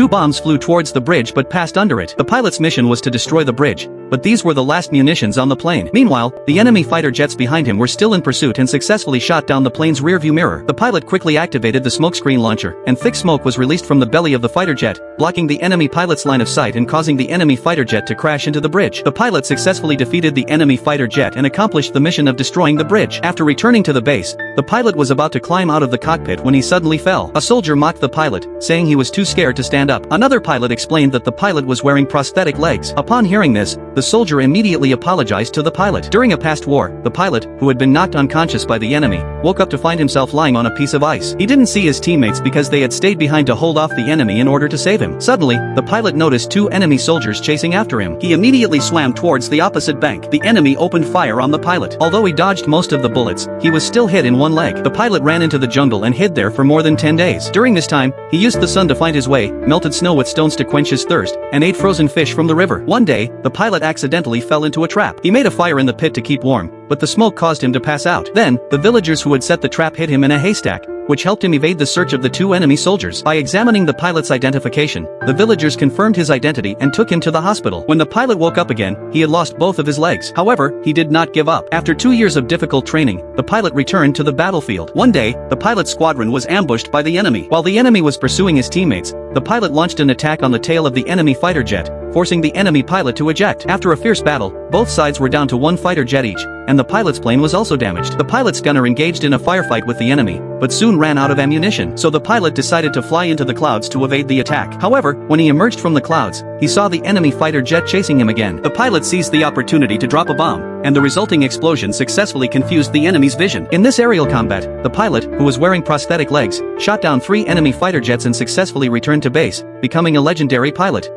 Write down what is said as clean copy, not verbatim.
2 bombs flew towards the bridge but passed under it. The pilot's mission was to destroy the bridge, but these were the last munitions on the plane. Meanwhile, the enemy fighter jets behind him were still in pursuit and successfully shot down the plane's rearview mirror. The pilot quickly activated the smokescreen launcher, and thick smoke was released from the belly of the fighter jet, blocking the enemy pilot's line of sight and causing the enemy fighter jet to crash into the bridge. The pilot successfully defeated the enemy fighter jet and accomplished the mission of destroying the bridge. After returning to the base, the pilot was about to climb out of the cockpit when he suddenly fell. A soldier mocked the pilot, saying he was too scared to stand up. Another pilot explained that the pilot was wearing prosthetic legs. Upon hearing this, the soldier immediately apologized to the pilot. During a past war, the pilot, who had been knocked unconscious by the enemy, woke up to find himself lying on a piece of ice. He didn't see his teammates because they had stayed behind to hold off the enemy in order to save him. Suddenly, the pilot noticed 2 enemy soldiers chasing after him. He immediately swam towards the opposite bank. The enemy opened fire on the pilot. Although he dodged most of the bullets, he was still hit in one leg. The pilot ran into the jungle and hid there for more than 10 days. During this time, he used the sun to find his way, melted snow with stones to quench his thirst, and ate frozen fish from the river. One day, the pilot accidentally fell into a trap. He made a fire in the pit to keep warm, but the smoke caused him to pass out. Then, the villagers who had set the trap hid him in a haystack, which helped him evade the search of the 2 enemy soldiers. By examining the pilot's identification, the villagers confirmed his identity and took him to the hospital. When the pilot woke up again, he had lost both of his legs. However, he did not give up. After 2 years of difficult training, the pilot returned to the battlefield. One day, the pilot's squadron was ambushed by the enemy. While the enemy was pursuing his teammates, the pilot launched an attack on the tail of the enemy fighter jet, forcing the enemy pilot to eject. After a fierce battle, both sides were down to 1 fighter jet each, and the pilot's plane was also damaged. The pilot's gunner engaged in a firefight with the enemy, but soon ran out of ammunition, so the pilot decided to fly into the clouds to evade the attack. However, when he emerged from the clouds, he saw the enemy fighter jet chasing him again. The pilot seized the opportunity to drop a bomb, and the resulting explosion successfully confused the enemy's vision. In this aerial combat, the pilot, who was wearing prosthetic legs, shot down 3 enemy fighter jets and successfully returned to base, becoming a legendary pilot.